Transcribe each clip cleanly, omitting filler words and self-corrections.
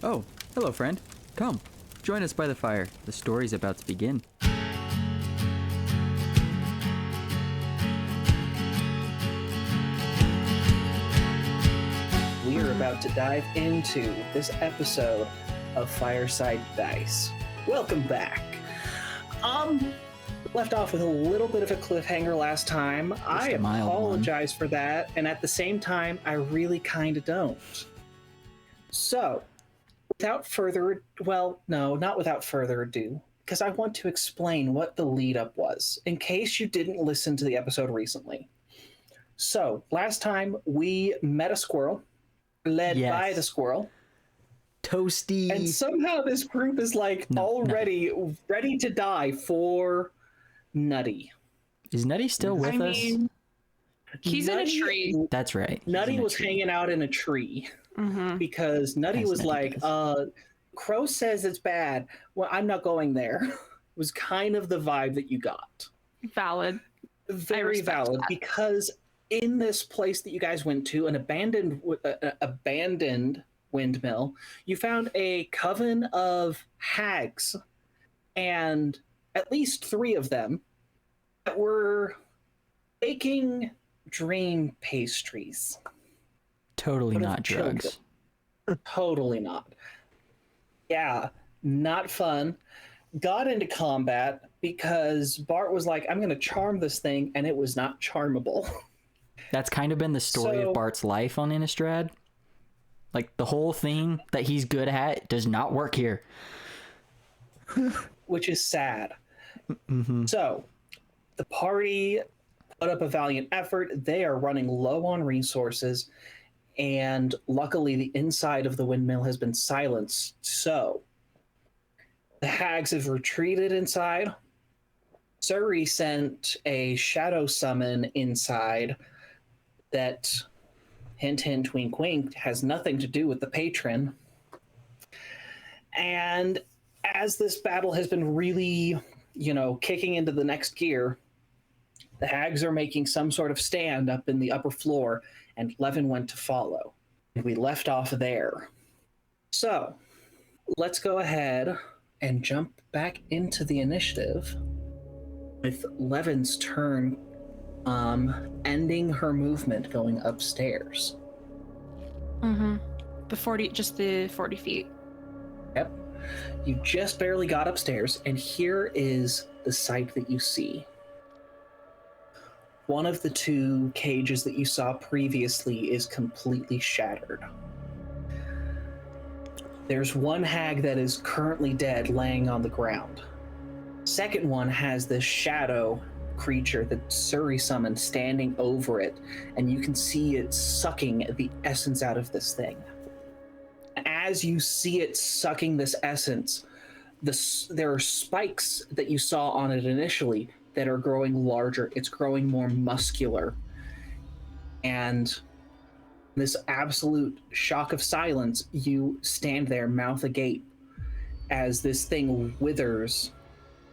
Oh, hello, friend. Come, join us by the fire. The story's about to begin. We are about to dive into this episode of Fireside Dice. Welcome back. Left off with a little bit of a cliffhanger last time. I apologize for that, and at the same time, I really kind of don't. So, without further ado, because I want to explain what the lead up was, in case you didn't listen to the episode recently. So, last time we met a squirrel, led by the squirrel. Toasty. And somehow this group is already ready to die for Nutty. Is Nutty still with us? He's Nutty, in a tree. That's right. Nutty was hanging out in a tree because Nutty was like, Crow says it's bad. Well, I'm not going there. It was kind of the vibe that you got. Valid. Very valid, because in this place that you guys went to, an abandoned windmill, you found a coven of hags, and at least 3 of them that were baking dream pastries. Totally not drugs. Totally not. Yeah, not fun. Got into combat because Bart was like, I'm going to charm this thing, and it was not charmable. That's kind of been the story of Bart's life on Innistrad. Like, the whole thing that he's good at does not work here. Which is sad. So, the party put up a valiant effort. They are running low on resources, and luckily the inside of the windmill has been silenced. So, the hags have retreated inside. Suri sent a shadow summon inside that, hint, hint, wink, wink, has nothing to do with the patron. And as this battle has been really, kicking into the next gear, the hags are making some sort of stand up in the upper floor, and Leven went to follow. And we left off there. So, let's go ahead and jump back into the initiative with Levin's turn ending her movement going upstairs. The 40 feet. Yep. You just barely got upstairs, and here is the sight that you see. One of the 2 cages that you saw previously is completely shattered. There's one hag that is currently dead, laying on the ground. Second one has this shadow creature that Suri summoned standing over it, and you can see it sucking the essence out of this thing. As you see it sucking this essence, there are spikes that you saw on it initially that are growing larger. It's growing more muscular. And this absolute shock of silence, you stand there, mouth agape, as this thing withers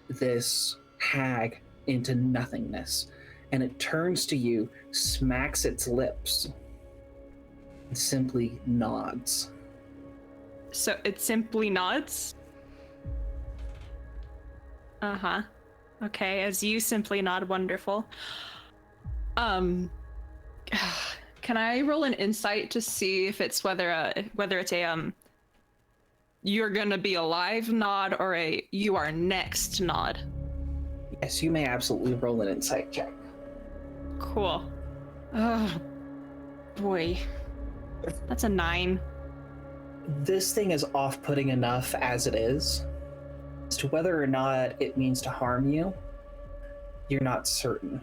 this hag into nothingness. And it turns to you, smacks its lips, and simply nods. So it simply nods? Okay, as you simply nod, wonderful. Can I roll an insight to see if it's whether it's a you're gonna be alive nod or a you are next nod? Yes, you may absolutely roll an insight check. Cool. Oh boy. That's a 9. This thing is off-putting enough as it is. As to whether or not it means to harm you, you're not certain.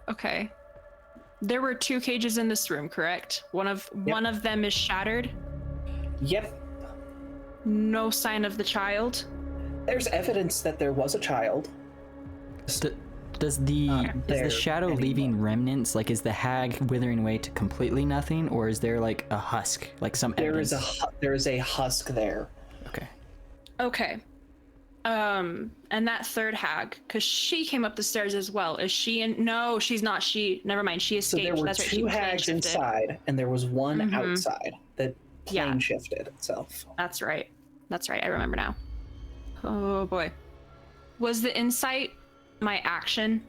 Okay. There were 2 cages in this room, correct? One of them is shattered? Yep. No sign of the child? There's evidence that there was a child. Does the shadow leaving remnants, like, is the hag withering away to completely nothing, or is there like a husk, like some evidence? There is a husk there. Okay. And that 3rd hag, because she came up the stairs as well. Is she in? No, she's not. Never mind. She escaped. So there were 2 hags inside, and there was one outside that plane shifted itself. That's right. I remember now. Oh boy. Was the insight my action?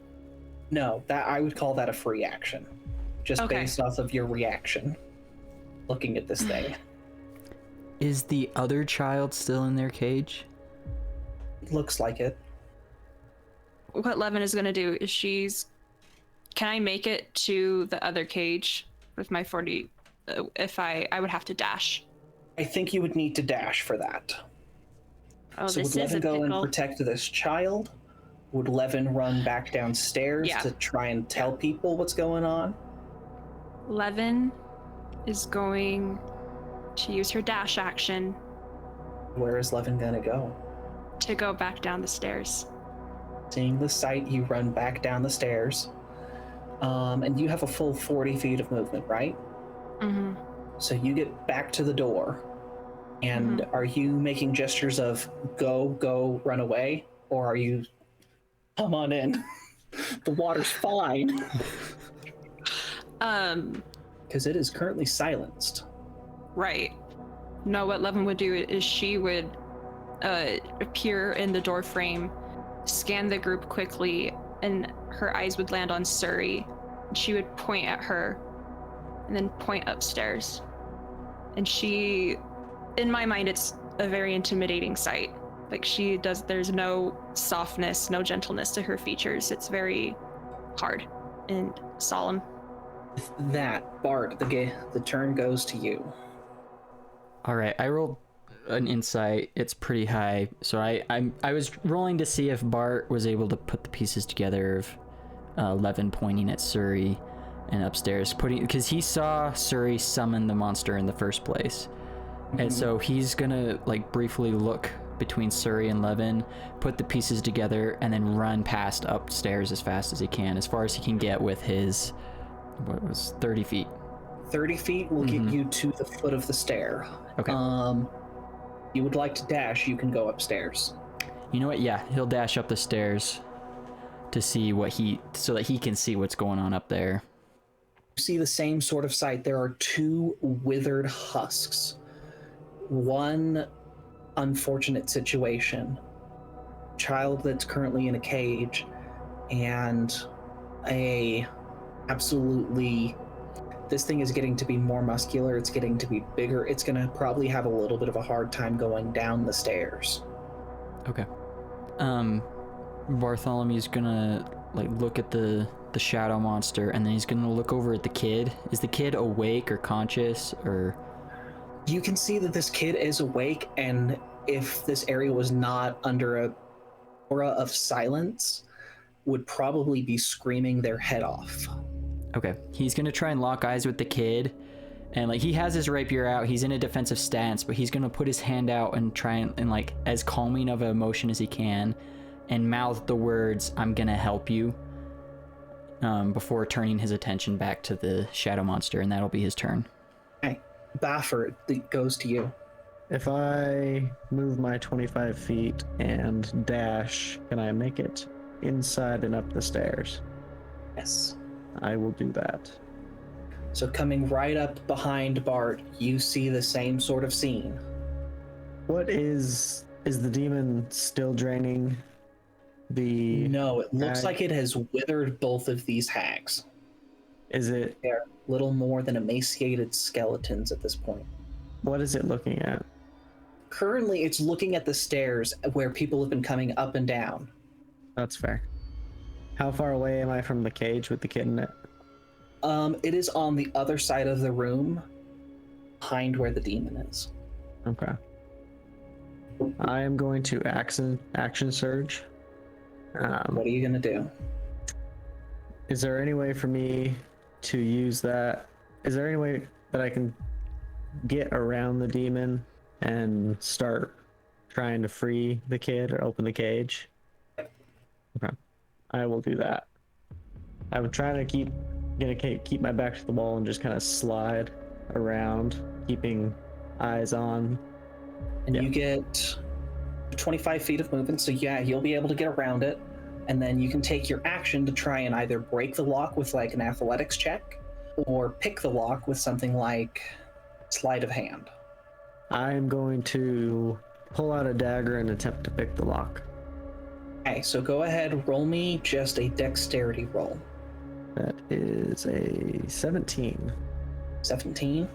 No, that I would call that a free action. Just based off of your reaction. Looking at this thing. Is the other child still in their cage? Looks like it. What Leven is gonna do is can I make it to the other cage with my 40? If I would have to dash. I think you would need to dash for that. Oh, so this would is Leven a go pickle. and protect this child? Would Leven run back downstairs to try and tell people what's going on? Leven is going to use her dash action. Where is Leven gonna go? To go back down the stairs. Seeing the sight, you run back down the stairs. And you have a full 40 feet of movement, right? Mm-hmm. So you get back to the door. And are you making gestures of go, run away? Or are you, come on in? The water's fine. Because it is currently silenced. Right. No, what Leven would do is she would appear in the door frame, scan the group quickly, and her eyes would land on Suri. She would point at her and then point upstairs. And she, in my mind, it's a very intimidating sight. Like there's no softness, no gentleness to her features. It's very hard and solemn. That, Bart, the turn goes to you. All right, I rolled an insight. It's pretty high, so I was rolling to see if Bart was able to put the pieces together of Leven pointing at Suri and upstairs, because he saw Suri summon the monster in the first place, and so he's gonna like briefly look between Suri and Leven, put the pieces together, and then run past upstairs as fast as he can, as far as he can get with his 30 feet. 30 feet will get you to the foot of the stair. Okay. You would like to dash, you can go upstairs. You know what? Yeah, he'll dash up the stairs to see so that he can see what's going on up there. You see the same sort of sight. There are two withered husks. One unfortunate situation. Child that's currently in a cage, and this thing is getting to be more muscular, it's getting to be bigger, it's gonna probably have a little bit of a hard time going down the stairs. Okay. Bartholomew's gonna like look at the shadow monster, and then he's gonna look over at the kid. Is the kid awake or conscious, or? You can see that this kid is awake, and if this area was not under a aura of silence, would probably be screaming their head off. Okay, he's gonna try and lock eyes with the kid, and like he has his rapier out, he's in a defensive stance, but he's gonna put his hand out and try and like as calming of an emotion as he can, and mouth the words, "I'm gonna help you," before turning his attention back to the shadow monster, and that'll be his turn. Okay, Bafuur, it goes to you. If I move my 25 feet and dash, can I make it inside and up the stairs? Yes. I will do that. So coming right up behind Bart, you see the same sort of scene. What is the demon still draining the... No, it looks hag? like it has withered both of these hags. Is it... They're little more than emaciated skeletons at this point. What is it looking at? Currently, it's looking at the stairs where people have been coming up and down. That's fair. How far away am I from the cage with the kid in it? It is on the other side of the room, behind where the demon is. Okay. I am going to action surge. What are you gonna do? Is there any way for me to use that? Is there any way that I can get around the demon and start trying to free the kid or open the cage? Okay. I will do that. I'm trying to keep my back to the wall and just kind of slide around, keeping eyes on. And you get 25 feet of movement, so yeah, you'll be able to get around it. And then you can take your action to try and either break the lock with like an athletics check, or pick the lock with something like sleight of hand. I'm going to pull out a dagger and attempt to pick the lock. Okay, so go ahead, roll me just a dexterity roll. That is a 17. 17.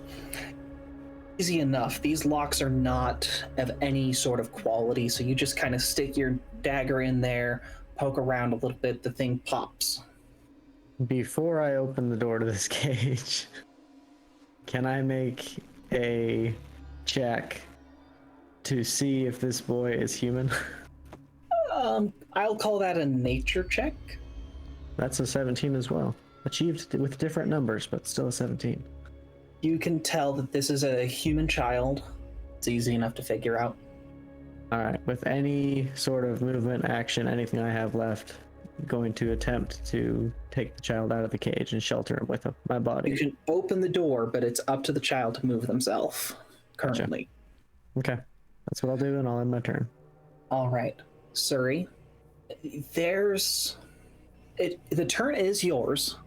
Easy enough. These locks are not of any sort of quality, so you just kind of stick your dagger in there, poke around a little bit, the thing pops. Before I open the door to this cage, can I make a check to see if this boy is human? I'll call that a nature check. That's a 17 as well. Achieved with different numbers, but still a 17. You can tell that this is a human child. It's easy enough to figure out. All right, with any sort of movement, action, anything I have left, I'm going to attempt to take the child out of the cage and shelter him with my body. You can open the door, but it's up to the child to move themselves currently. Gotcha. Okay, that's what I'll do, and I'll end my turn. All right, Suri. The turn is yours,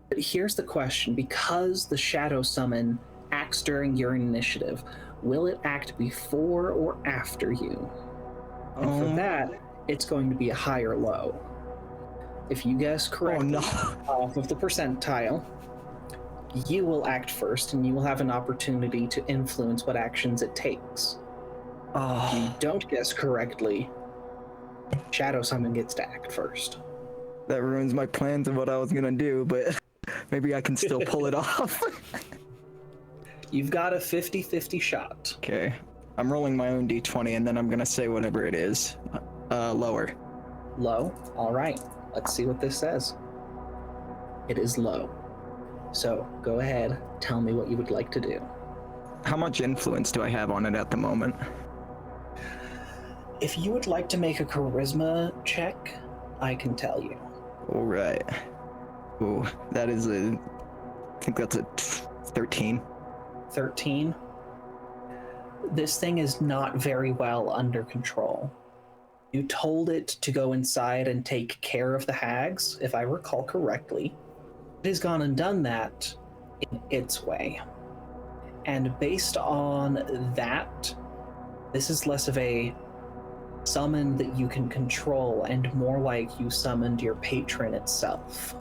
but here's the question. Because the shadow summon acts during your initiative, will it act before or after you? And for that, it's going to be a high or low. If you guess correctly off of the percentile, you will act first, and you will have an opportunity to influence what actions it takes. If you don't guess correctly, Shadow Summon gets to act first. That ruins my plans of what I was gonna do, but maybe I can still pull it off. You've got a 50-50 shot. Okay, I'm rolling my own d20, and then I'm gonna say whatever it is. Lower. Low? All right. Let's see what this says. It is low. So go ahead, tell me what you would like to do. How much influence do I have on it at the moment? If you would like to make a charisma check, I can tell you. All right. Ooh, that is I think that's a 13. 13. This thing is not very well under control. You told it to go inside and take care of the hags, if I recall correctly. It has gone and done that in its way. And based on that, this is less of a summon that you can control and more like you summoned your patron itself.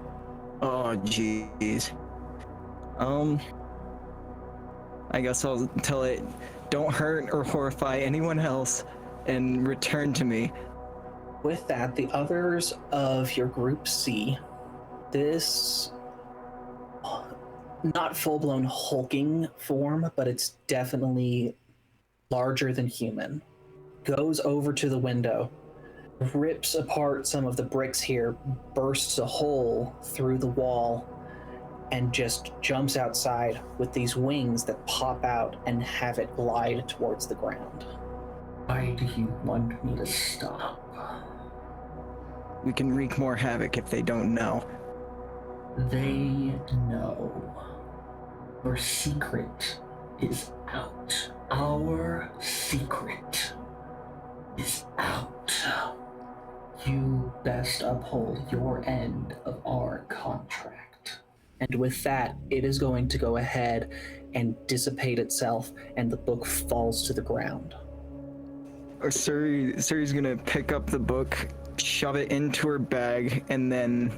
Oh, jeez. I guess I'll tell it, don't hurt or horrify anyone else, and return to me. With that, the others of your group see this not full-blown hulking form, but it's definitely larger than human. Goes over to the window, rips apart some of the bricks here, bursts a hole through the wall, and just jumps outside with these wings that pop out and have it glide towards the ground. Why do you want me to stop? We can wreak more havoc if they don't know. They know. Your secret is out. Our secret is out. You best uphold your end of our contract. And with that, it is going to go ahead and dissipate itself, and the book falls to the ground. Suri's gonna pick up the book, shove it into her bag, and then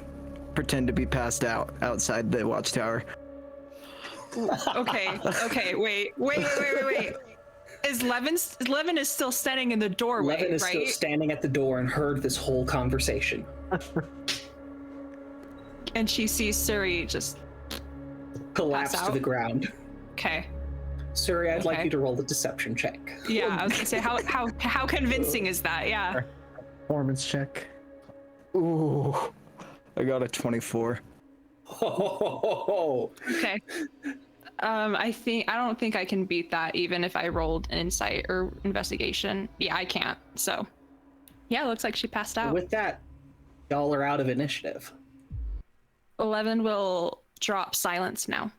pretend to be passed out outside the watchtower. Okay, wait. Is Leven is still standing in the doorway, Leven is right? still standing at the door and heard this whole conversation. And she sees Suri just Collapse pass to out? the ground. Okay. Suri, I'd like Okay. you to roll the deception check. Yeah, I was gonna say how convincing is that? Yeah. Performance check. Ooh, I got a 24. Oh, Okay. I don't think I can beat that even if I rolled an insight or investigation. Yeah, I can't. So, yeah, it looks like she passed out. with that, y'all are out of initiative. 11 will drop silence now.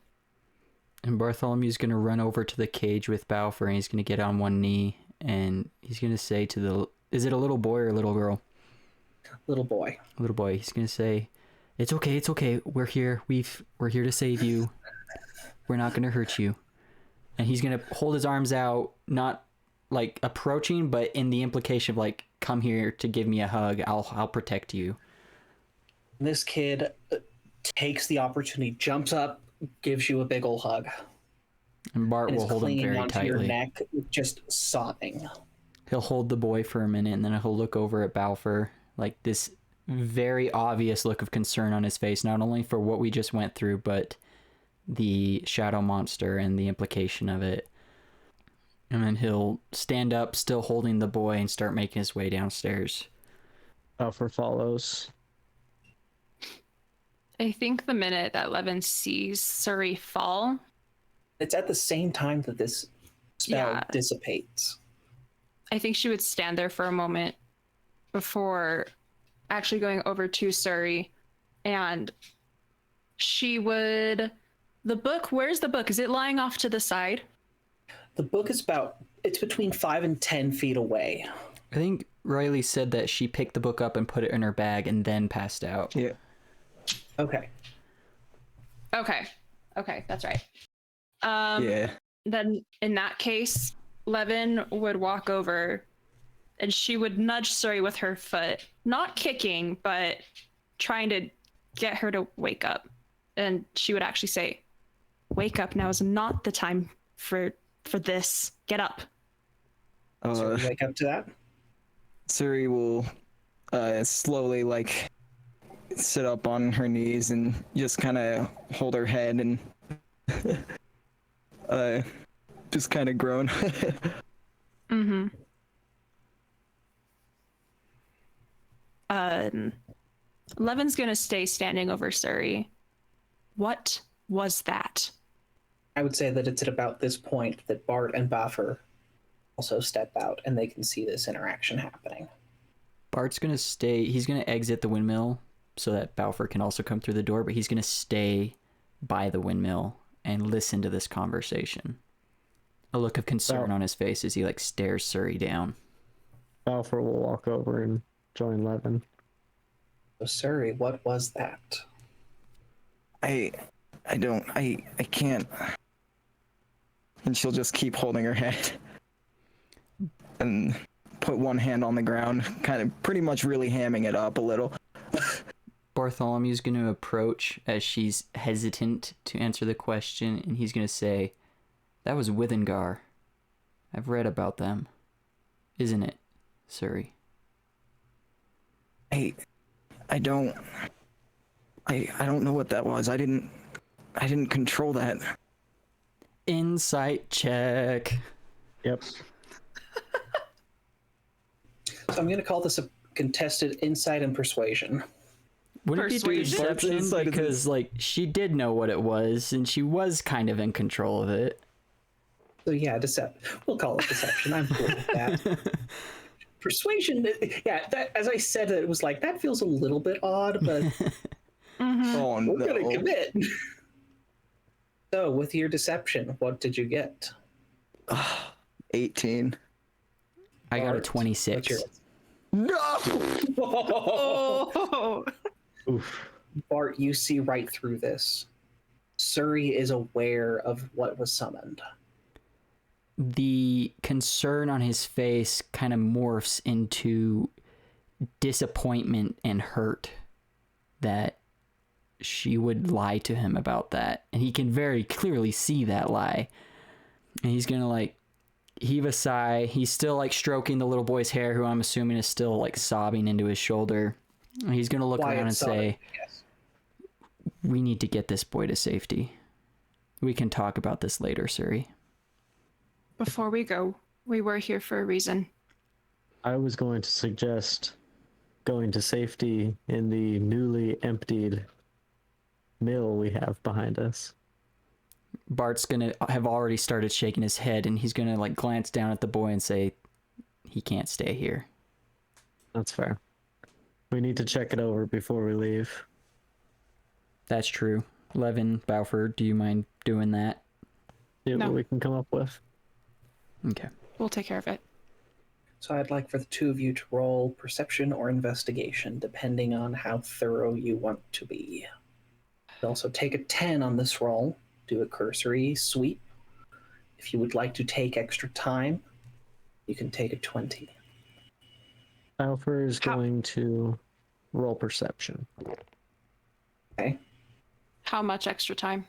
And Bartholomew's gonna run over to the cage with Bafuur, and he's gonna get on one knee, and he's gonna say to the... Is it a little boy or a little girl? Little boy. Little boy. He's gonna say, it's okay. We're here. We're here to save you. We're not gonna hurt you. And he's gonna hold his arms out, not like approaching, but in the implication of like, come here to give me a hug. I'll protect you. This kid takes the opportunity, jumps up, gives you a big ol' hug. And Bart And will is hold him clinging very onto your tightly. neck, just sobbing. He'll hold the boy for a minute, and then he'll look over at Bafuur, like this very obvious look of concern on his face, not only for what we just went through, but the shadow monster and the implication of it. And then he'll stand up, still holding the boy, and start making his way downstairs. Bafuur follows. I think the minute that Leven sees Suri fall, It's at the same time that this spell Yeah. dissipates. I think she would stand there for a moment before actually going over to Suri, and she would... The book, where's the book? Is it lying off to the side? The book is it's between 5 and 10 feet away. I think Riley said that she picked the book up and put it in her bag and then passed out. Yeah. Okay. Okay, that's right. Yeah. Then in that case, Leven would walk over and she would nudge Suri with her foot, not kicking, but trying to get her to wake up. And she would actually say, "Wake up, now is not the time for this. Get up." So you wake up to that? Suri will slowly like sit up on her knees and just kind of hold her head and just kind of groan. Mm-hmm. Levin's gonna stay standing over Suri. What was that? I would say that it's at about this point that Bart and Bafuur also step out and they can see this interaction happening. Bart's gonna stay. He's gonna exit the windmill so that Bafuur can also come through the door, but he's gonna stay by the windmill and listen to this conversation. A look of concern on his face as he like stares Suri down. Bafuur will walk over and join Leven. So Suri, what was that? I can't. And she'll just keep holding her head and put one hand on the ground, kind of pretty much really hamming it up a little. Bartholomew's going to approach as she's hesitant to answer the question, and he's going to say, "That was Withengar. I've read about them. Isn't it, Suri?" I don't know what that was. I didn't control that. Insight check. Yep. So I'm going to call this a contested insight and persuasion. Would it be Persuasion? deception? Insight is- Because like she did know what it was, and she was kind of in control of it. So yeah, we'll call it deception. I'm cool with that. Persuasion, yeah, that, as I said, it was like, that feels a little bit odd, but Oh we're no. going to commit. So with your deception, what did you get? 18. I got a Bart, 26. what's yours? No. Oh, Oof. Bart, you see right through this. Suri is aware of what was summoned. The concern on his face kind of morphs into disappointment and hurt that she would lie to him about that. And he can very clearly see that lie. And he's going to like heave a sigh. He's still like stroking the little boy's hair, who I'm assuming is still like sobbing into his shoulder. And he's going to look around and say, Yes. "We need to get this boy to safety. We can talk about this later, Suri." before we go, we were here for a reason. I was going to suggest going to safety in the newly emptied mill we have behind us. Bart's gonna have already started shaking his head, and he's gonna like glance down at the boy and say, "He can't stay here." That's fair. We need to check it over before we leave. That's true. Leven, Bafuur, do you mind doing that? See No. what we can come up with. Okay. We'll take care of it. So I'd like for the two of you to roll perception or investigation, depending on how thorough you want to be. Also take a 10 on this roll, do a cursory sweep, If you would like to take extra time, you can take a 20. Bafuur is How- going to roll perception. Okay. How much extra time?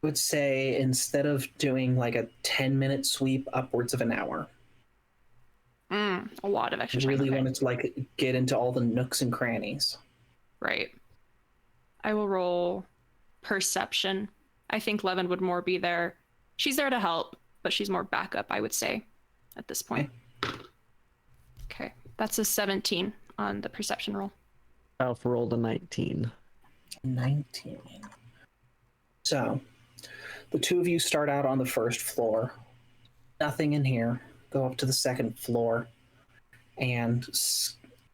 I would say instead of doing like a 10-minute sweep, upwards of an hour. A lot of extra I time. really okay. wanted to like get into all the nooks and crannies. Right. I will roll perception. I think Leven would more be there. She's there to help, but she's more backup, I would say, at this point. Okay. That's a 17 on the perception roll. Bafuur rolled a 19. 19. So, the two of you start out on the first floor. Nothing in here. Go up to the second floor and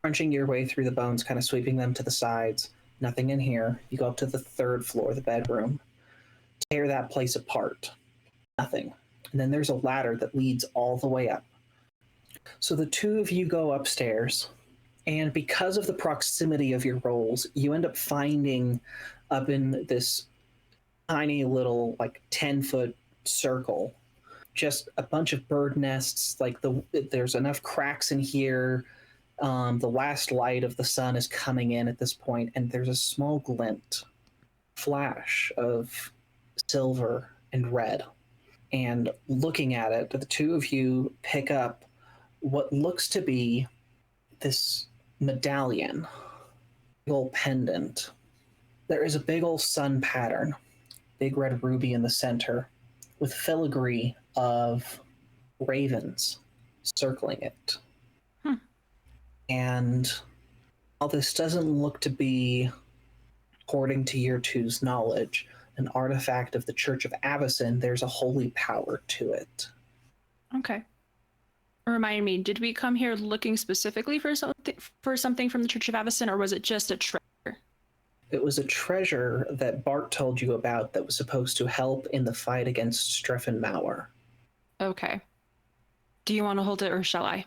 crunching your way through the bones, kind of sweeping them to the sides. Nothing in here. You go up to the third floor, the bedroom. Tear that place apart. Nothing. And then there's a ladder that leads all the way up. So the two of you go upstairs, and because of the proximity of your rolls, you end up finding up in this tiny little, like 10-foot circle, just a bunch of bird nests. Like there's enough cracks in here. The last light of the sun is coming in at this point, and there's a small glint, flash of silver and red. And looking at it, the two of you pick up what looks to be this medallion, big old pendant. There is a big old sun pattern, big red ruby in the center, with filigree of ravens circling it. And while this doesn't look to be, according to year two's knowledge, an artifact of the Church of Avacyn, there's a holy power to it. Okay. Remind me, did we come here looking specifically for something from the Church of Avacyn, or was it just a treasure? It was a treasure that Bart told you about that was supposed to help in the fight against Streffenmauer. Okay. Do you want to hold it, or shall I?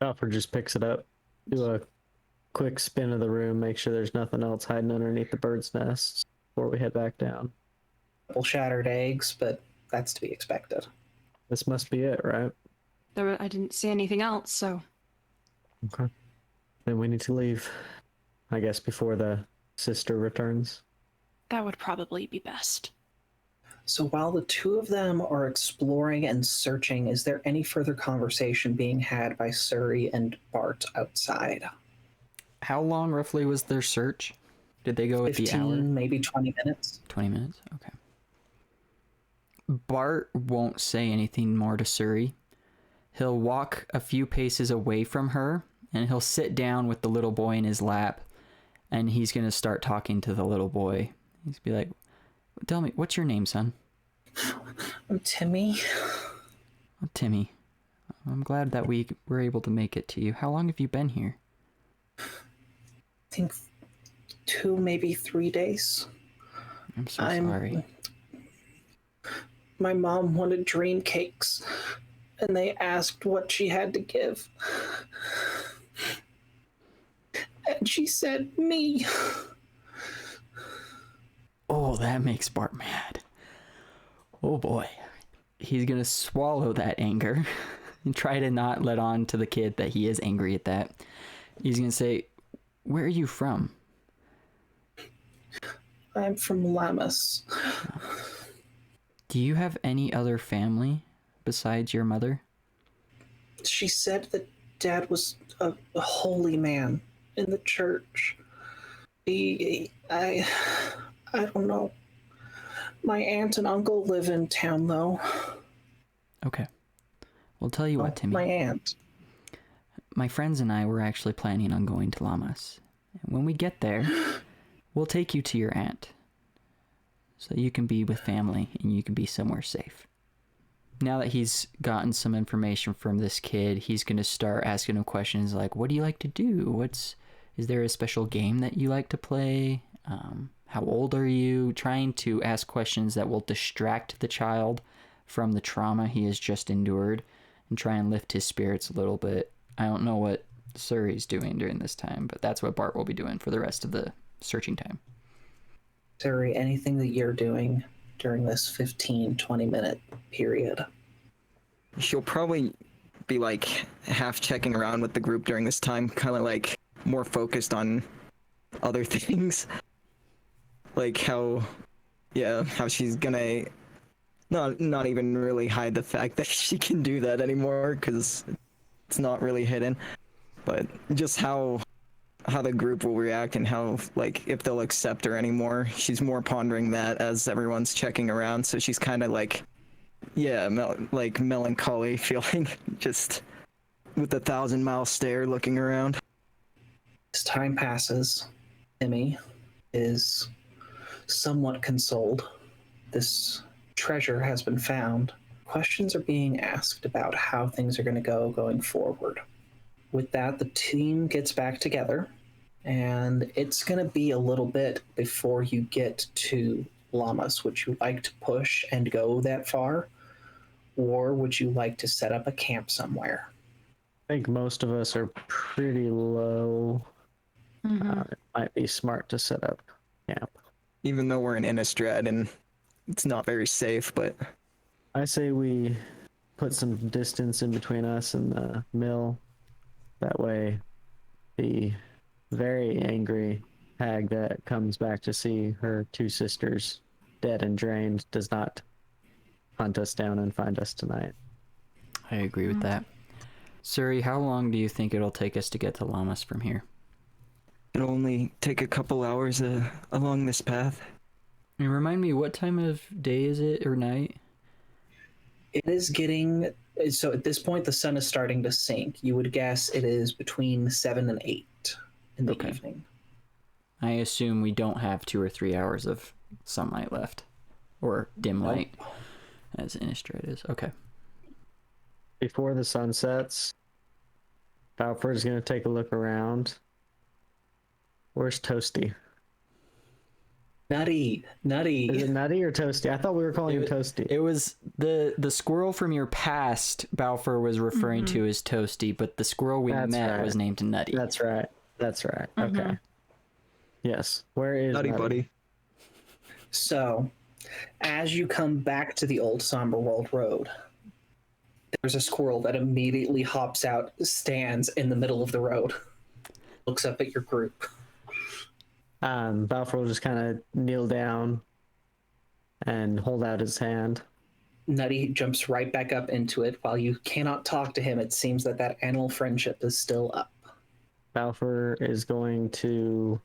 Bafuur just picks it up, do a quick spin of the room, make sure there's nothing else hiding underneath the bird's nests before we head back down. Couple shattered eggs, but that's to be expected. This must be it, right? I didn't see anything else, so... Okay. Then we need to leave, I guess, before the sister returns. That would probably be best. So while the two of them are exploring and searching, is there any further conversation being had by Suri and Bart outside? How long roughly was their search? Did they go at the 15, hour? maybe 20 minutes. 20 minutes? Okay. Bart won't say anything more to Suri. He'll walk a few paces away from her, and he'll sit down with the little boy in his lap, and he's going to start talking to the little boy. He's be like, tell me, what's your name, son? I'm Timmy. Oh, Timmy. I'm glad that we were able to make it to you. How long have you been here? I think 2, maybe 3 days. I'm so sorry. My mom wanted dream cakes, and they asked what she had to give. And she said, me. Oh, that makes Bart mad. Oh boy. He's gonna swallow that anger and try to not let on to the kid that he is angry at that. He's gonna say, where are you from? I'm from Lammas. Do you have any other family besides your mother? She said that Dad was a holy man in the church. I don't know. My aunt and uncle live in town, though. Okay. Well, tell you what, Timmy. My aunt. My friends and I were actually planning on going to Lammas. When we get there, we'll take you to your aunt, so you can be with family and you can be somewhere safe. Now that he's gotten some information from this kid, he's going to start asking him questions like, what do you like to do? Is there a special game that you like to play? How old are you? Trying to ask questions that will distract the child from the trauma he has just endured and try and lift his spirits a little bit. I don't know what Suri's doing during this time, but that's what Bart will be doing for the rest of the searching time. Suri, anything that you're doing during this 15, 20-minute period, she'll probably be like half checking around with the group during this time, kind of like more focused on other things, like how she's gonna not even really hide the fact that she can do that anymore, because it's not really hidden, but just how the group will react and how, like, if they'll accept her anymore. She's more pondering that as everyone's checking around, so she's kind of like, like melancholy feeling, just with a 1,000-mile stare looking around. As time passes, Emmy is somewhat consoled. This treasure has been found. Questions are being asked about how things are going to go going forward. With that, the team gets back together, and it's going to be a little bit before you get to Llamas. Would you like to push and go that far, or would you like to set up a camp somewhere? I think most of us are pretty low. It might be smart to set up camp. Even though we're in Innistrad and it's not very safe, but I say we put some distance in between us and the mill. That way, the very angry hag that comes back to see her two sisters dead and drained does not hunt us down and find us tonight. I agree with that. Suri, how long do you think it'll take us to get to Llamas from here? it'll only take a couple hours along this path. And remind me, what time of day is it, or night? It is getting, so at this point the sun is starting to sink. You would guess it is between 7 and 8 in the evening. I assume we don't have 2 or 3 hours of sunlight left, or dim light, as Innistrad is. Okay. Before the sun sets, Bafuur is going to take a look around. Where's Toasty? Nutty. Is it Nutty or Toasty? I thought we were calling him Toasty. It was the squirrel from your past Bafuur was referring to as Toasty, but the squirrel we met was named Nutty. That's right. Okay. Yes. Where is Nutty, buddy? So, as you come back to the old Somberworld Road, there's a squirrel that immediately hops out, stands in the middle of the road, looks up at your group. Bafuur will just kind of kneel down and hold out his hand. Nutty jumps right back up into it. While you cannot talk to him, it seems that animal friendship is still up. Bafuur is going to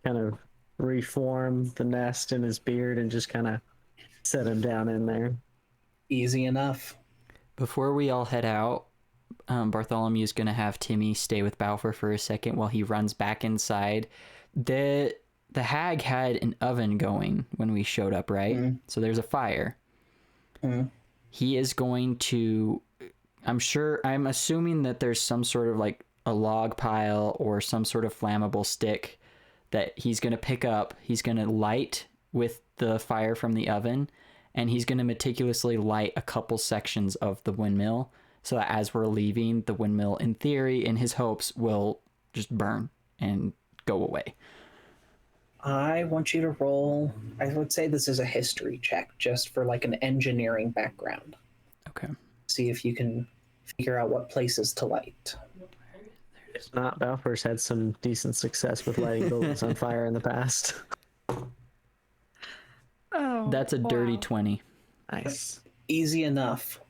kind of reform the nest in his beard and just kind of set him down in there. Easy enough. Before we all head out, Bartholomew's going to have Timmy stay with Bafuur for a second while he runs back inside. The hag had an oven going when we showed up, right? So there's a fire. He is going to, I'm assuming that there's some sort of like a log pile or some sort of flammable stick that he's going to pick up. He's going to light with the fire from the oven, and he's going to meticulously light a couple sections of the windmill so that as we're leaving, the windmill, in theory, in his hopes, will just burn and go away. I want you to roll, I would say this is a history check, just for like an engineering background. Okay. See if you can figure out what places to light. If not, Bafuur's had some decent success with lighting buildings on fire in the past. Oh, That's a dirty 20. Nice. Easy enough.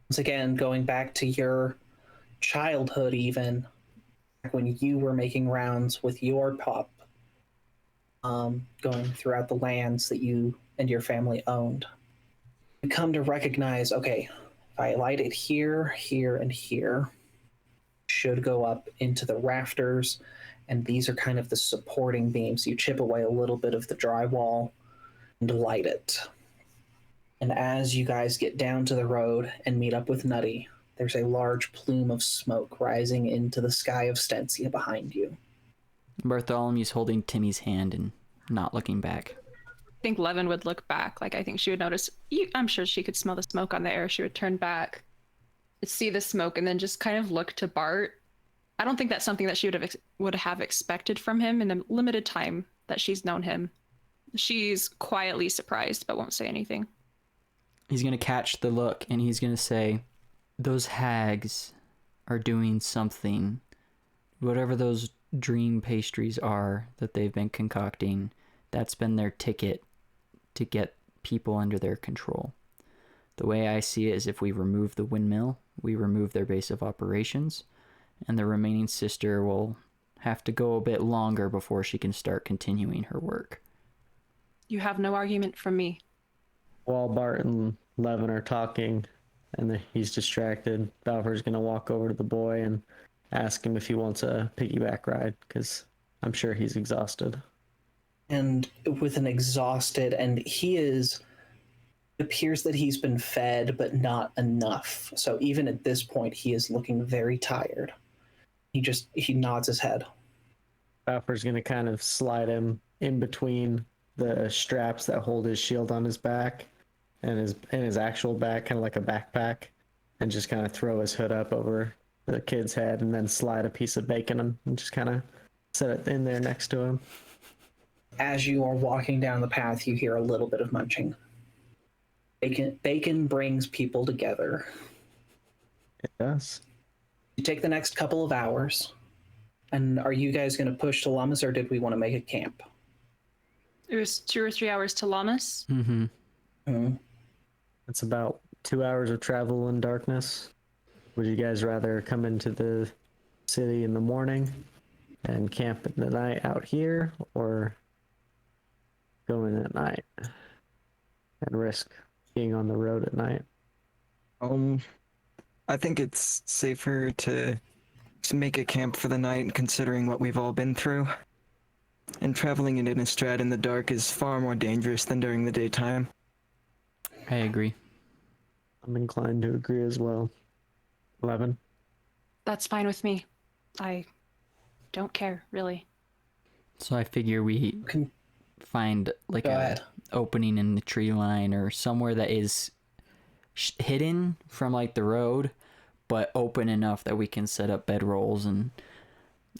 Once again, going back to your childhood even, when you were making rounds with your pup, going throughout the lands that you and your family owned, you come to recognize, okay, if I light it here, here, and here, should go up into the rafters, and these are kind of the supporting beams. You chip away a little bit of the drywall and light it. And as you guys get down to the road and meet up with Nutty, there's a large plume of smoke rising into the sky of Stencia behind you. Bartholomew's holding Timmy's hand and not looking back. I think Leven would look back. Like, I think she would notice. I'm sure she could smell the smoke on the air. She would turn back, see the smoke, and then just kind of look to Bart. I don't think that's something that she would have expected from him in the limited time that she's known him. She's quietly surprised, but won't say anything. He's going to catch the look, and he's going to say, those hags are doing something, whatever those dream pastries are that they've been concocting, that's been their ticket to get people under their control. The way I see it is if we remove the windmill, we remove their base of operations, and the remaining sister will have to go a bit longer before she can start continuing her work. You have no argument from me. While Bart and Leven are talking and he's distracted, Bafuur's going to walk over to the boy and ask him if he wants a piggyback ride, because I'm sure he's exhausted. And with an exhausted, and it appears that he's been fed, but not enough. So even at this point, he is looking very tired. He nods his head. Bafuur's going to kind of slide him in between the straps that hold his shield on his back and his actual back, kind of like a backpack, and just kind of throw his hood up over the kid's head and then slide a piece of bacon and just kind of set it in there next to him. As you are walking down the path, you hear a little bit of munching. Bacon brings people together. It does. You take the next couple of hours, and are you guys going to push to Llamas, or did we want to make a camp? It was 2 or 3 hours to Llamas. Mm-hmm. It's about 2 hours of travel in darkness. Would you guys rather come into the city in the morning and camp in the night out here, or go in at night and risk being on the road at night? I think it's safer to make a camp for the night, considering what we've all been through. And traveling in Innistrad in the dark is far more dangerous than during the daytime. I agree. I'm inclined to agree as well. Leven? That's fine with me. I don't care, really. So I figure we find like a opening in the tree line or somewhere that is hidden from like the road, but open enough that we can set up bedrolls. And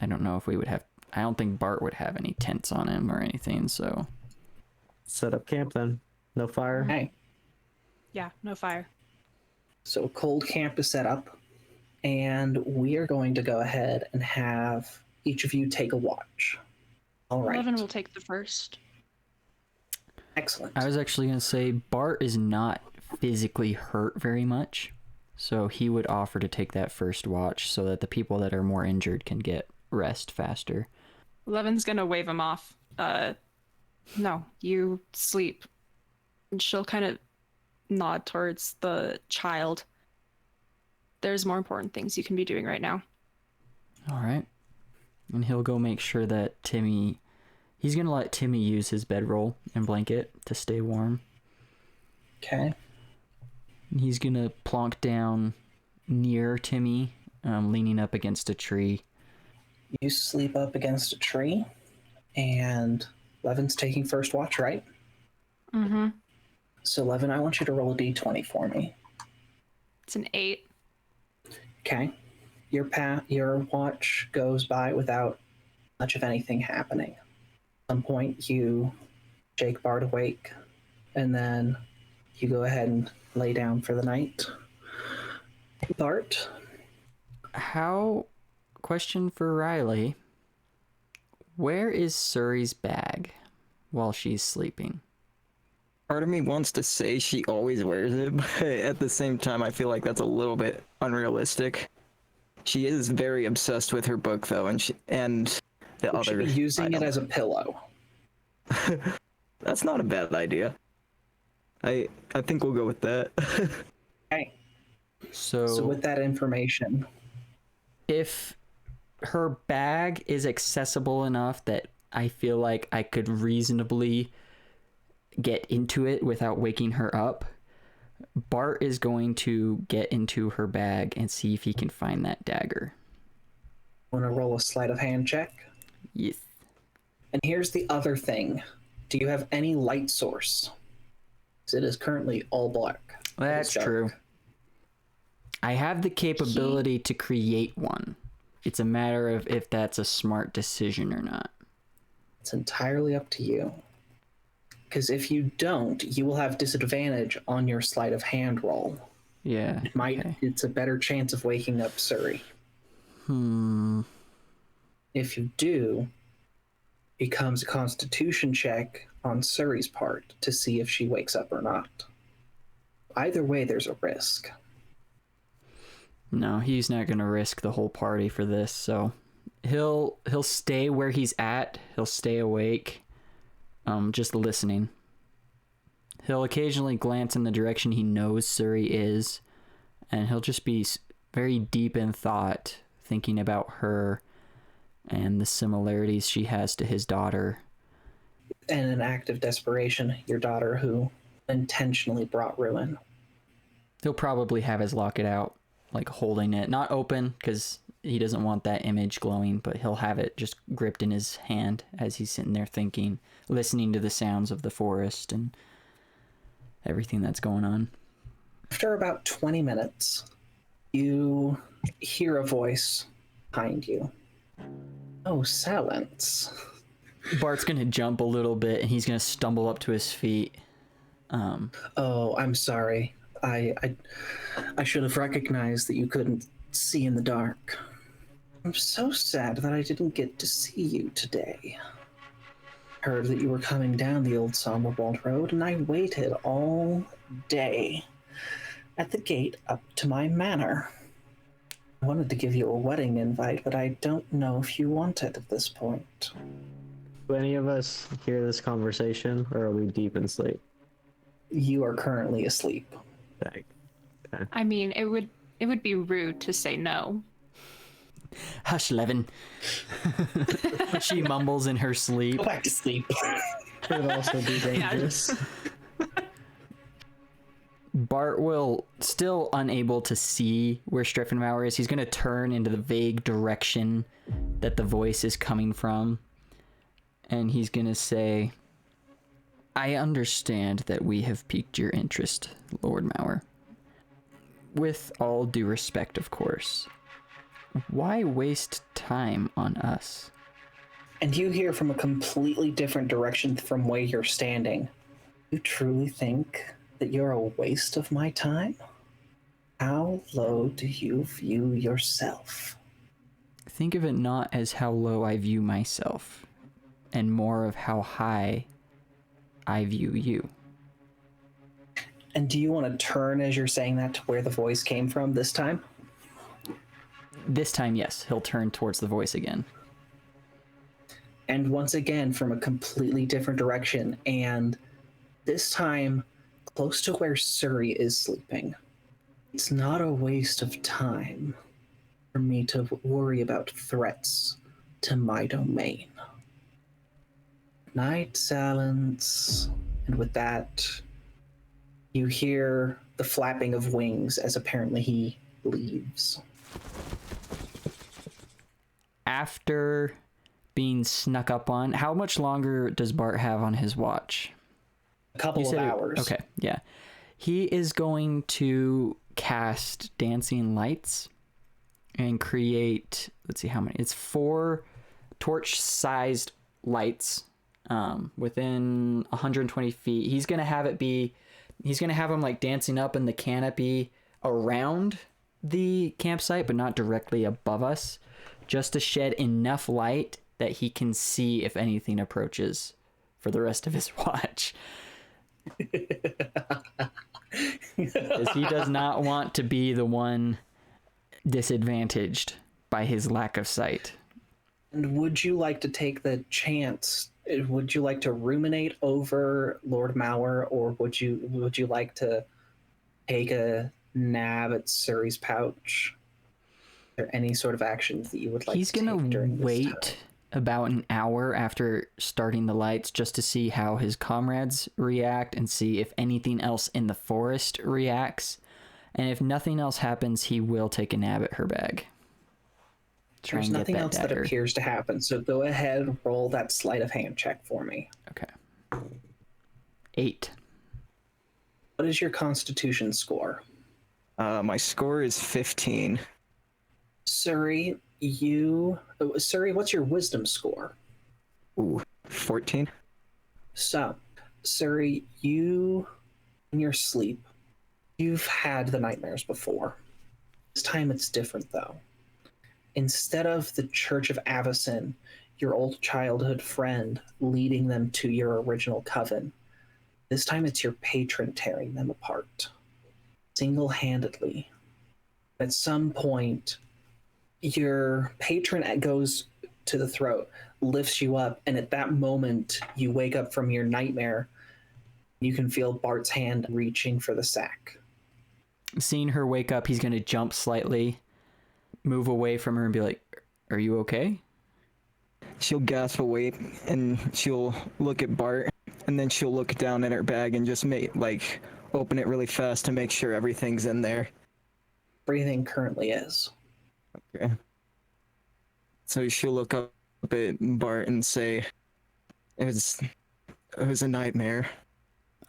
I don't know if we would have, I don't think Bart would have any tents on him or anything, so Set up camp then. No fire? Okay. Yeah, no fire. So a cold camp is set up, and we are going to go ahead and have each of you take a watch. All right. Leven will take the first. Excellent. I was actually going to say Bart is not physically hurt very much, so he would offer to take that first watch so that the people that are more injured can get rest faster. Levin's gonna wave him off. No, you sleep. And she'll kind of nod towards the child. There's more important things you can be doing right now. All right. And he'll go make sure that he's going to let Timmy use his bedroll and blanket to stay warm. Okay. And he's going to plonk down near Timmy, leaning up against a tree. You sleep up against a tree, and Levin's taking first watch, right? Mm-hmm. So, Levin, I want you to roll a d20 for me. It's an 8. Okay. Your watch goes by without much of anything happening. At some point, you shake Bart awake, and then you go ahead and lay down for the night. Bart? Question for Riley. Where is Suri's bag while she's sleeping? Part of me wants to say she always wears it, but at the same time, I feel like that's a little bit unrealistic. She is very obsessed with her book, though, and the Would she other be using it item. as a pillow? That's not a bad idea. I think we'll go with that. Okay. So So with that information, if her bag is accessible enough that I feel like I could reasonably get into it without waking her up, Bart is going to get into her bag and see if he can find that dagger. want to roll a sleight of hand check. Yes. And here's the other thing. Do you have any light source? 'Cause it is currently all black. That's It's dark. true. I have the capability to create one. It's a matter of if that's a smart decision or not. It's entirely up to you. Because if you don't, you will have disadvantage on your sleight of hand roll. Yeah. Okay. It's a better chance of waking up Suri. If you do, it becomes a constitution check on Suri's part to see if she wakes up or not. Either way, there's a risk. No, he's not gonna risk the whole party for this, so he'll stay where he's at. He'll stay awake, just listening. He'll occasionally glance in the direction he knows Suri is, and he'll just be very deep in thought, thinking about her and the similarities she has to his daughter. And an act of desperation, your daughter who intentionally brought ruin. He'll probably have his locket out, like holding it, not open because he doesn't want that image glowing, but he'll have it just gripped in his hand as he's sitting there thinking, listening to the sounds of the forest and everything that's going on. After about 20 minutes, you hear a voice behind you. Oh, silence. Bart's gonna jump a little bit and he's gonna stumble up to his feet. Oh, I'm sorry. I should have recognized that you couldn't see in the dark. I'm so sad that I didn't get to see you today. Heard that you were coming down the old Sommerwald Road, and I waited all day at the gate up to my manor. I wanted to give you a wedding invite, but I don't know if you want it at this point. Do any of us hear this conversation, or are we deep in sleep? You are currently asleep. Okay. I mean, it would be rude to say no. Hush, Leven. She mumbles in her sleep. Go back to sleep. Could also be dangerous. Bart will, still unable to see where Striffenmauer is, he's going to turn into the vague direction that the voice is coming from. And he's going to say, I understand that we have piqued your interest, Lord Mauer. With all due respect, of course. Why waste time on us? And you hear from a completely different direction from where you're standing. You truly think that you're a waste of my time? How low do you view yourself? Think of it not as how low I view myself, and more of how high I view you. And do you want to turn as you're saying that to where the voice came from this time? This time, yes, he'll turn towards the voice again. And once again, from a completely different direction, and this time close to where Suri is sleeping. It's not a waste of time for me to worry about threats to my domain. Night silence, and with that, you hear the flapping of wings as apparently he leaves. After being snuck up on, how much longer does Bart have on his watch? A couple of hours. Okay, yeah. He is going to cast Dancing Lights and create, let's see how many. It's 4 torch-sized lights within 120 feet. He's going to have them like dancing up in the canopy around the campsite, but not directly above us, just to shed enough light that he can see if anything approaches for the rest of his watch. Because he does not want to be the one disadvantaged by his lack of sight. And would you like to take the chance? Would you like to ruminate over Lord Mauer, or would you like to take a nab at Suri's pouch? Are there any sort of actions that you would like He's to take gonna during this wait time? about an hour after starting the lights just to see how his comrades react and see if anything else in the forest reacts. And if nothing else happens, he will take a nab at her bag. There's nothing else that appears to happen, so go ahead and roll that sleight of hand check for me. Okay. 8. What is your Constitution score? My score is 15. Suri, what's your Wisdom score? Ooh, 14. So, Suri, you, in your sleep, You've had the nightmares before. This time it's different, though. Instead of the Church of Avacyn, your old childhood friend, leading them to your original coven, this time it's your patron tearing them apart. Single-handedly. At some point, your patron goes to the throat, lifts you up, and at that moment, you wake up from your nightmare. You can feel Bart's hand reaching for the sack. Seeing her wake up, he's going to jump slightly, move away from her and be like, "Are you okay?" She'll gasp awake and she'll look at Bart, and then she'll look down at her bag and just open it really fast to make sure everything's in there. Everything currently is. Okay. So she'll look up at Bart and say, it was a nightmare.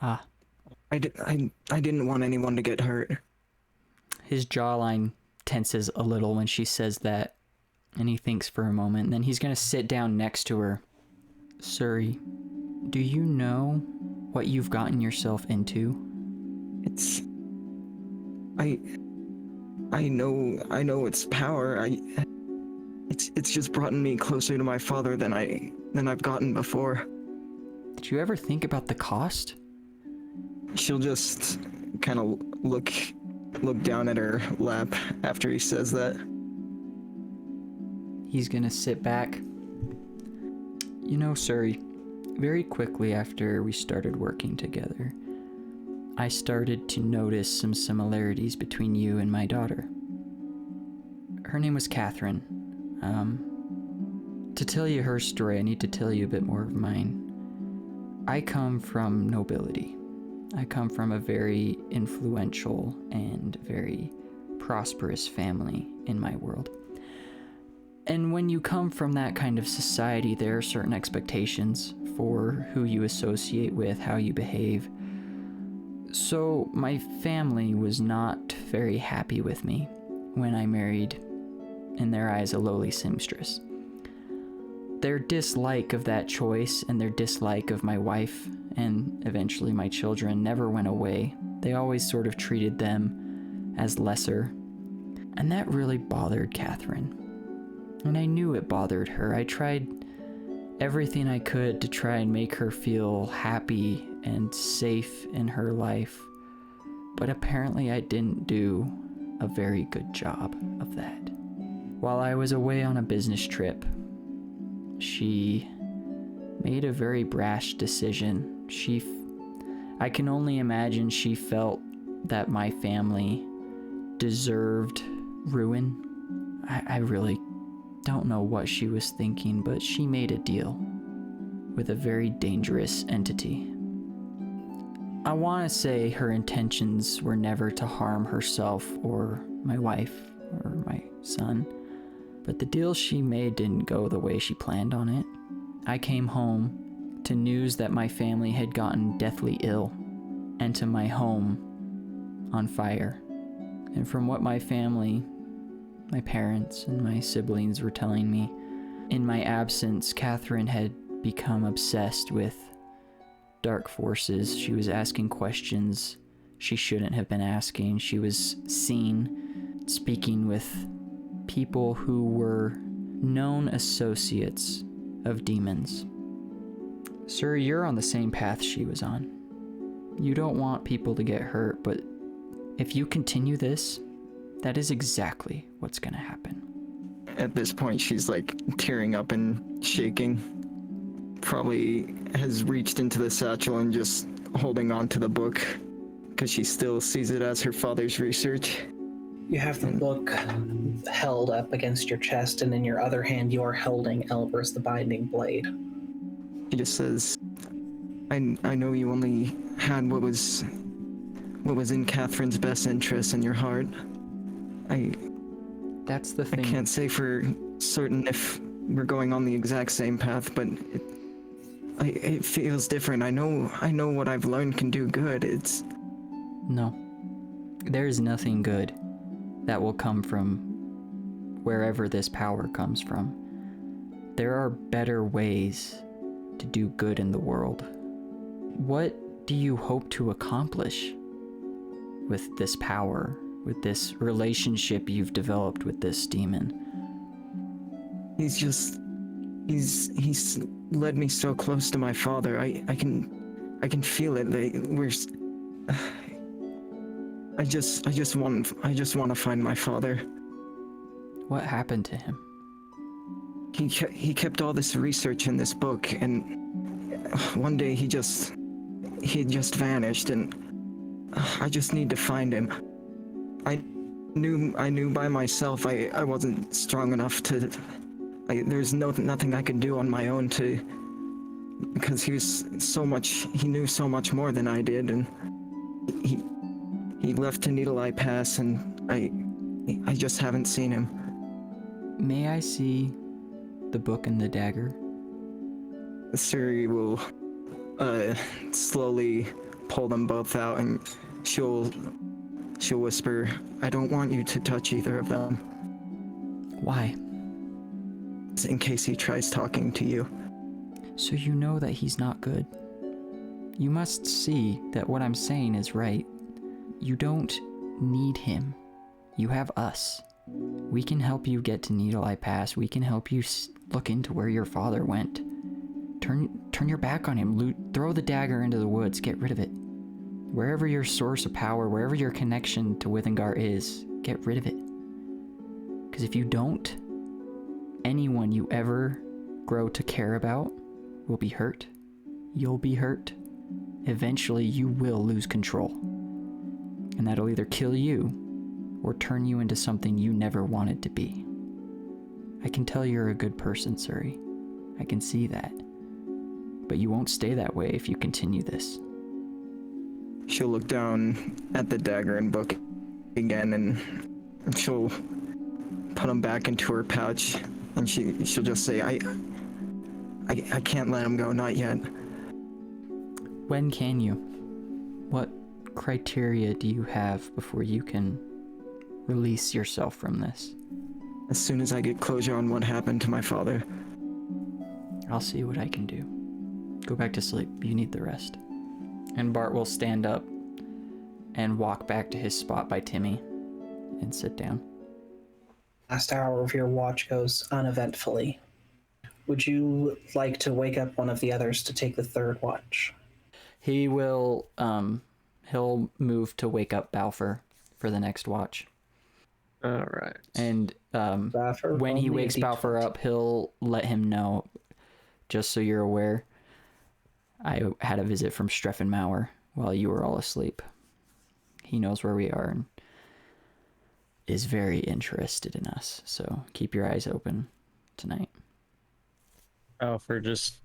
Ah. I didn't want anyone to get hurt. His jawline tenses a little when she says that, and he thinks for a moment, and then he's going to sit down next to her. "Suri, do you know what you've gotten yourself into?" I know its power. It's just brought me closer to my father than I've gotten before. Did you ever think about the cost? She'll just kind of look down at her lap after he says that. He's gonna sit back. "You know, Suri, very quickly after we started working together, I started to notice some similarities between you and my daughter. Her name was Catherine. To tell you her story, I need to tell you a bit more of mine. I come from nobility. I come from a very influential and very prosperous family in my world. And when you come from that kind of society, there are certain expectations for who you associate with, how you behave. So my family was not very happy with me when I married, in their eyes, a lowly seamstress. Their dislike of that choice and their dislike of my wife and eventually my children never went away. They always sort of treated them as lesser. And that really bothered Catherine. And I knew it bothered her. I tried everything I could to try and make her feel happy and safe in her life. But apparently I didn't do a very good job of that. While I was away on a business trip, she made a very brash decision. I can only imagine she felt that my family deserved ruin. I really don't know what she was thinking, but she made a deal with a very dangerous entity. I want to say her intentions were never to harm herself or my wife or my son, but the deal she made didn't go the way she planned on it. I came home to news that my family had gotten deathly ill and to my home on fire. And from what my family, my parents and my siblings were telling me, in my absence, Catherine had become obsessed with dark forces. She was asking questions she shouldn't have been asking. She was seen speaking with people who were known associates of demons. Sir, you're on the same path she was on. You don't want people to get hurt, but if you continue this, that is exactly what's gonna happen. At this point, she's tearing up and shaking. Probably has reached into the satchel and just holding on to the book because she still sees it as her father's research. You have the book held up against your chest, and in your other hand, you're holding Elber's the Binding Blade. He just says, I know you only had what was in Catherine's best interest in your heart. That's the thing. I can't say for certain if we're going on the exact same path, but it feels different. I know what I've learned can do good. No. There is nothing good that will come from wherever this power comes from. There are better ways to do good in the world. What do you hope to accomplish? with this power, with this relationship you've developed with this demon? He's led me so close to my father. I can feel it. I just want to find my father. What happened to him? He kept all this research in this book, and one day he just vanished, and I just need to find him. I knew by myself I wasn't strong enough to. There's nothing I could do on my own because he knew so much more than I did, and he left to Needle Eye Pass, and I just haven't seen him. May I see the book and the dagger? Suri will slowly pull them both out, and she'll whisper, "I don't want you to touch either of them." Why? In case he tries talking to you. So you know that he's not good. You must see that what I'm saying is right. You don't need him. You have us. We can help you get to Needle Eye Pass. We can help you look into where your father went. Turn your back on him. Throw the dagger into the woods. Get rid of it. Wherever your source of power, wherever your connection to Withengar is, get rid of it. Because if you don't, anyone you ever grow to care about will be hurt. You'll be hurt. Eventually, you will lose control. And that'll either kill you or turn you into something you never wanted to be. I can tell you're a good person, Suri. I can see that. But you won't stay that way if you continue this. She'll look down at the dagger and book again, and she'll put them back into her pouch, and she'll just say, I can't let him go, not yet. When can you? What criteria do you have before you can release yourself from this? As soon as I get closure on what happened to my father. I'll see what I can do. Go back to sleep. You need the rest. And Bart will stand up and walk back to his spot by Timmy and sit down. Last hour of your watch goes uneventfully. Would you like to wake up one of the others to take the third watch? He will, he'll move to wake up Bafuur for the next watch. All right. And Bafuur, when he roll me a wakes D20. Bafuur up, he'll let him know, just so you're aware, I had a visit from Streffenmauer while you were all asleep. He knows where we are and is very interested in us, so keep your eyes open tonight. Alfred just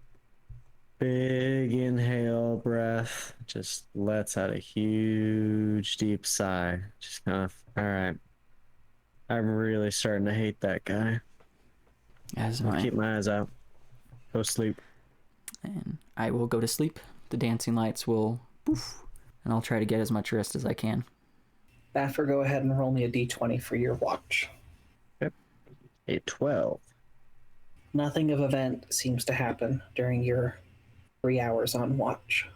big inhale breath, just lets out a huge deep sigh. Just kind of, all right. I'm really starting to hate that guy. As am I'll I. keep my eyes out. Go sleep. And I will go to sleep. The dancing lights will poof, and I'll try to get as much rest as I can. Bafuur, go ahead and roll me a D20 for your watch. A 12. Nothing of event seems to happen during your 3 hours on watch.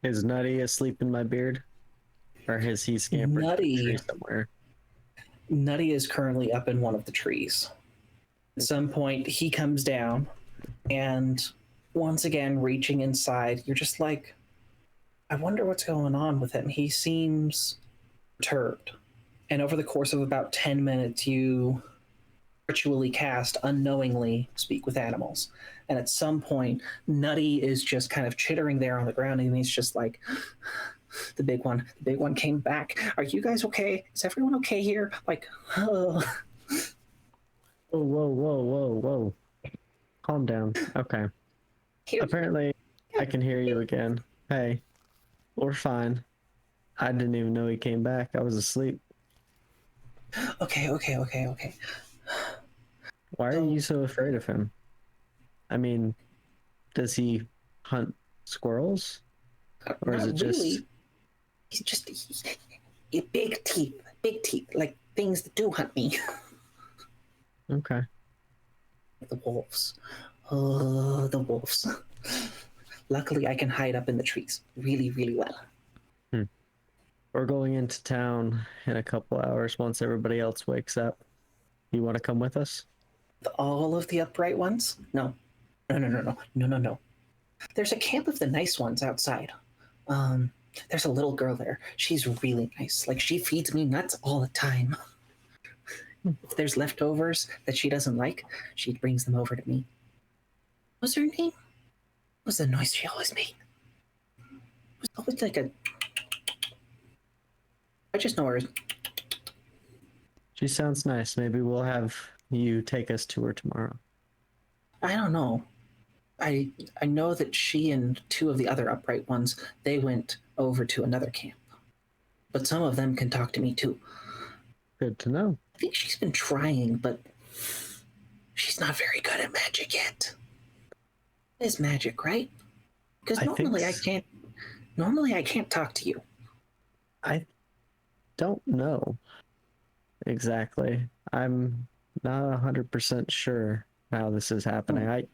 Is Nutty asleep in my beard? Or has he scampered to the Nutty. tree somewhere? Nutty is currently up in one of the trees. At some point, he comes down, and once again, reaching inside, you're just like, I wonder what's going on with him. He seems perturbed. And over the course of about 10 minutes, you ritually cast unknowingly speak with animals. And at some point, Nutty is just kind of chittering there on the ground, and he's just like, the big one came back. Are you guys okay? Is everyone okay here? Like, oh. Whoa. Calm down. Okay. Here. Apparently, I can hear you again. Hey, we're fine. I didn't even know he came back. I was asleep. Okay. Why are you so afraid of him? I mean, does he hunt squirrels? Or is Not it just... really. He's just big teeth, like things that do hunt me. Okay. The wolves. Oh, the wolves. Luckily, I can hide up in the trees really, really well. We're going into town in a couple hours once everybody else wakes up. You want to come with us? All of the upright ones? No. No, no, no, no, no, no, no. There's a camp of the nice ones outside. Um, there's a little girl there. She's really nice. Like, she feeds me nuts all the time. If there's leftovers that she doesn't like, she brings them over to me. What's her name? What's the noise she always made? It was always like a. I just know her as. She sounds nice. Maybe we'll have you take us to her tomorrow. I don't know. I know that she and two of the other upright ones, they went over to another camp. But some of them can talk to me too. Good to know. I think she's been trying, but she's not very good at magic yet. It is magic, right? Because normally I can't talk to you. I don't know exactly. I'm not 100% sure how this is happening.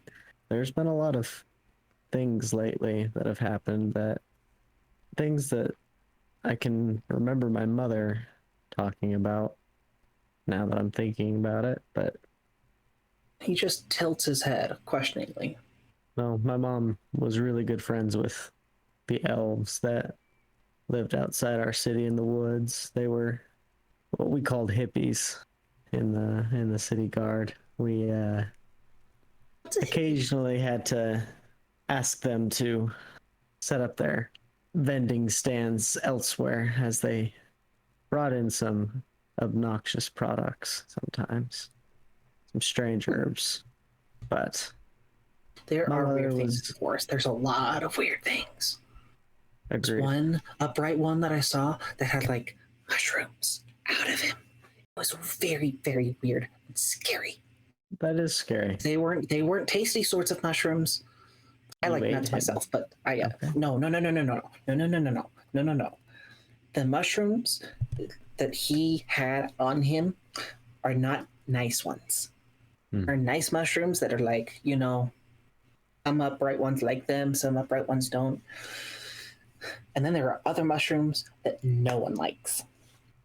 There's been a lot of things lately that have happened, things that I can remember my mother talking about now that I'm thinking about it, but He just tilts his head questioningly. well, my mom was really good friends with the elves that lived outside our city in the woods. They were what we called hippies in the city guard. We occasionally had to ask them to set up their vending stands elsewhere as they brought in some obnoxious products sometimes, some strange herbs. But There my are mother weird things in was the forest. There's a lot of weird things. There's agreed. one upright one that I saw that had like mushrooms out of him. It was very, very weird and scary. That is scary. They weren't tasty sorts of mushrooms. I You like ate nuts him. myself, but I Okay. no. The mushrooms that he had on him are not nice ones. Hmm. Are nice mushrooms that are like, some upright ones like them, some upright ones don't. And then there are other mushrooms that no one likes.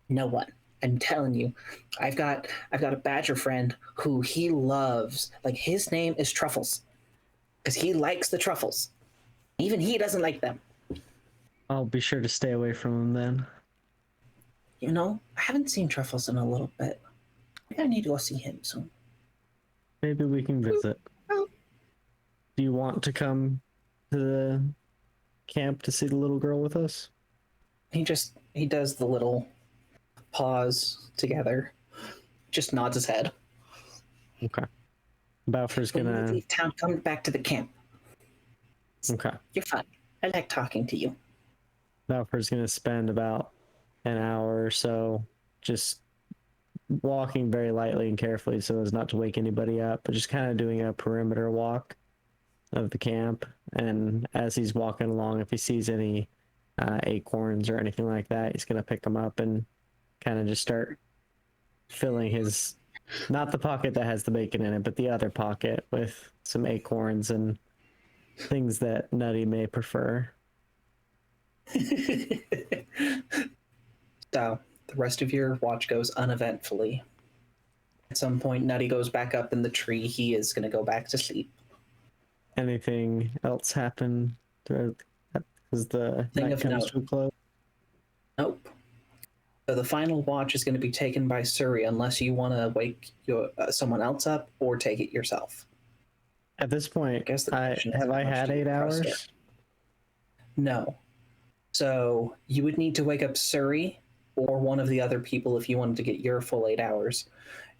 No one. I'm telling you, I've got a badger friend who he loves. Like, his name is Truffles because he likes the truffles. Even he doesn't like them. I'll be sure to stay away from them then. I haven't seen Truffles in a little bit. I need to go see him soon. Maybe we can visit. Oh. Do you want to come to the camp to see the little girl with us? He does the little pause together, just nods his head. Okay. Bafuur's When you gonna. leave town, come back to the camp. Okay. You're fine. I like talking to you. Bafuur's gonna spend about an hour or so just walking very lightly and carefully so as not to wake anybody up, but just kind of doing a perimeter walk of the camp. And as he's walking along, if he sees any acorns or anything like that, he's gonna pick them up and kind of just start filling his, not the pocket that has the bacon in it, but the other pocket with some acorns and things that Nutty may prefer. So the rest of your watch goes uneventfully. At some point, Nutty goes back up in the tree. He is going to go back to sleep. Anything else happen throughout? As the Thing night of comes note. to a close? Nope. So the final watch is going to be taken by Suri unless you want to wake someone else up or take it yourself. At this point, guess the question is have how I much had do you 8 trust hours? No. So you would need to wake up Suri or one of the other people if you wanted to get your full 8 hours.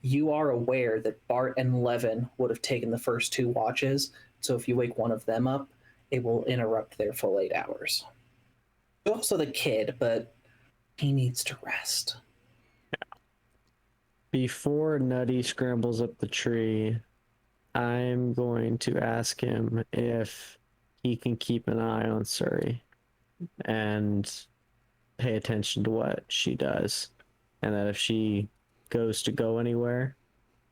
You are aware that Bart and Leven would have taken the first 2 watches, so if you wake one of them up, it will interrupt their full 8 hours. There's also the kid, but he needs to rest. Before Nutty scrambles up the tree, I'm going to ask him if he can keep an eye on Suri and pay attention to what she does. And that if she goes to go anywhere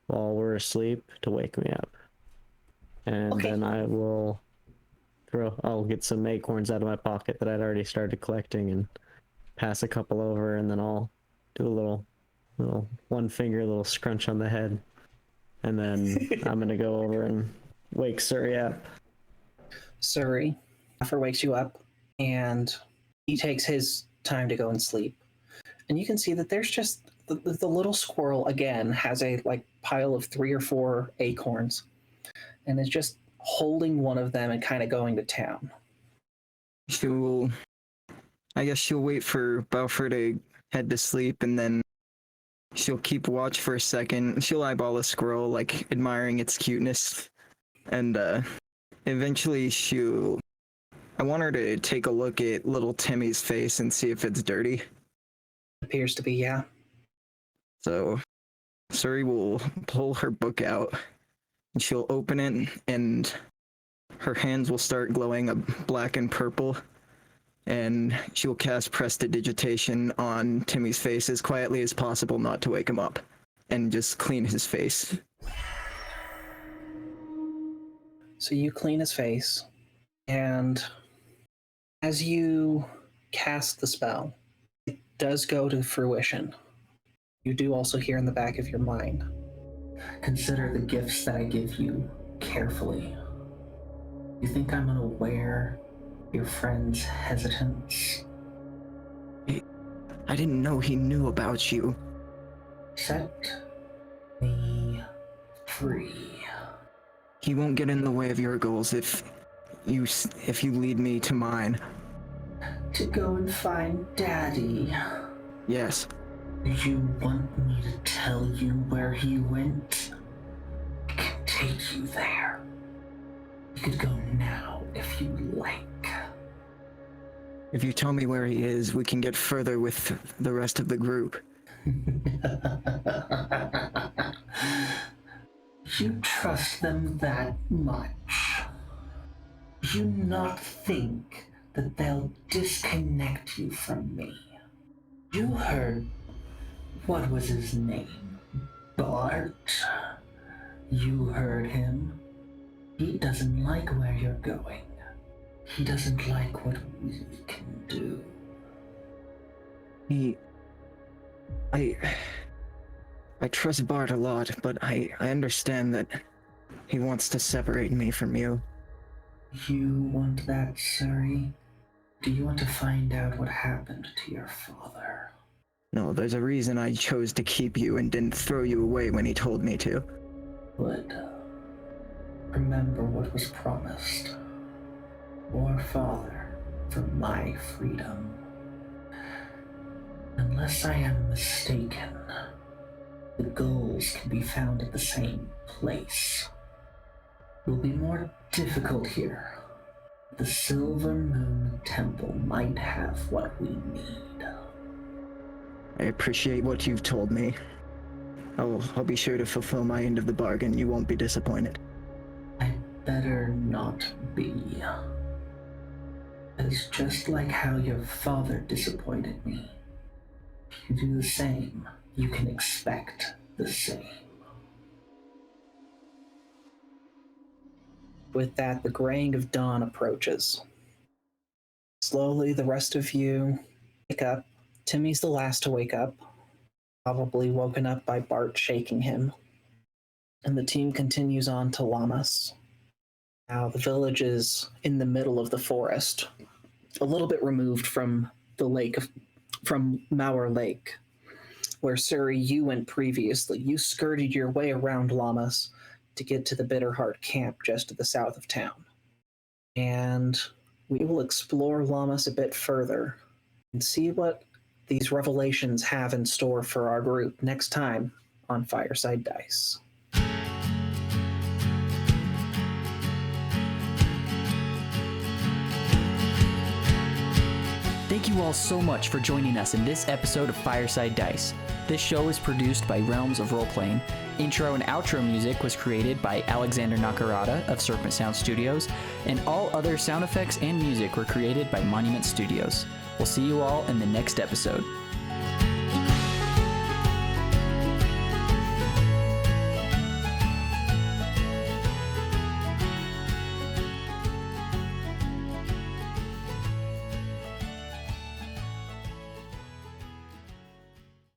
while we're asleep, to wake me up. And Okay. then I'll get some acorns out of my pocket that I'd already started collecting and pass a couple over, and then I'll do a little one finger, little scrunch on the head, and then I'm gonna go over and wake Suri up. Suri, Bafuur wakes you up, and he takes his time to go and sleep. And you can see that there's just the little squirrel again has a pile of 3 or 4 acorns, and is just holding one of them and kind of going to town. I guess she'll wait for Bafuur to head to sleep, and then she'll keep watch for a second. She'll eyeball a squirrel, admiring its cuteness, and eventually I want her to take a look at little Timmy's face and see if it's dirty. Appears to be, yeah. So Suri will pull her book out, and she'll open it, and her hands will start glowing a black and purple, and she'll cast prestidigitation on Timmy's face as quietly as possible, not to wake him up, and just clean his face. So you clean his face, and as you cast the spell, it does go to fruition. You do also hear in the back of your mind, consider the gifts that I give you carefully. You think I'm unaware of your friend's hesitance? I didn't know he knew about you. Set me free. He won't get in the way of your goals if you lead me to mine. To go and find Daddy. Yes. Do you want me to tell you where he went? I can take you there. You could go now if you like. If you tell me where he is, we can get further with the rest of the group. You trust them that much? Do you not think that they'll disconnect you from me? You heard, what was his name? Bart? You heard him. He doesn't like where you're going. He doesn't like what we can do. I trust Bart a lot, but I understand that he wants to separate me from you. You want that, Suri? Do you want to find out what happened to your father? No, there's a reason I chose to keep you and didn't throw you away when he told me to. Good. Remember what was promised. Your father for my freedom. Unless I am mistaken, the goals can be found at the same place. It will be more difficult here. The Silver Moon Temple might have what we need. I appreciate what you've told me. I'll be sure to fulfill my end of the bargain. You won't be disappointed. I'd better not be. It's just like how your father disappointed me. If you do the same, you can expect the same. With that, the graying of dawn approaches. Slowly, the rest of you wake up. Timmy's the last to wake up, probably woken up by Bart shaking him. And the team continues on to Lammas. Now, the village is in the middle of the forest, a little bit removed from the lake, from Mauer Lake, where, Suri, you went previously. You skirted your way around Lammas to get to the Bitterheart camp just to the south of town. And we will explore Lammas a bit further and see what these revelations have in store for our group next time on Fireside Dice. Thank you all so much for joining us in this episode of Fireside Dice. This show is produced by Realms of Roleplaying. Intro and outro music was created by Alexander Nakarada of Serpent Sound Studios, and all other sound effects and music were created by Monument Studios. We'll see you all in the next episode.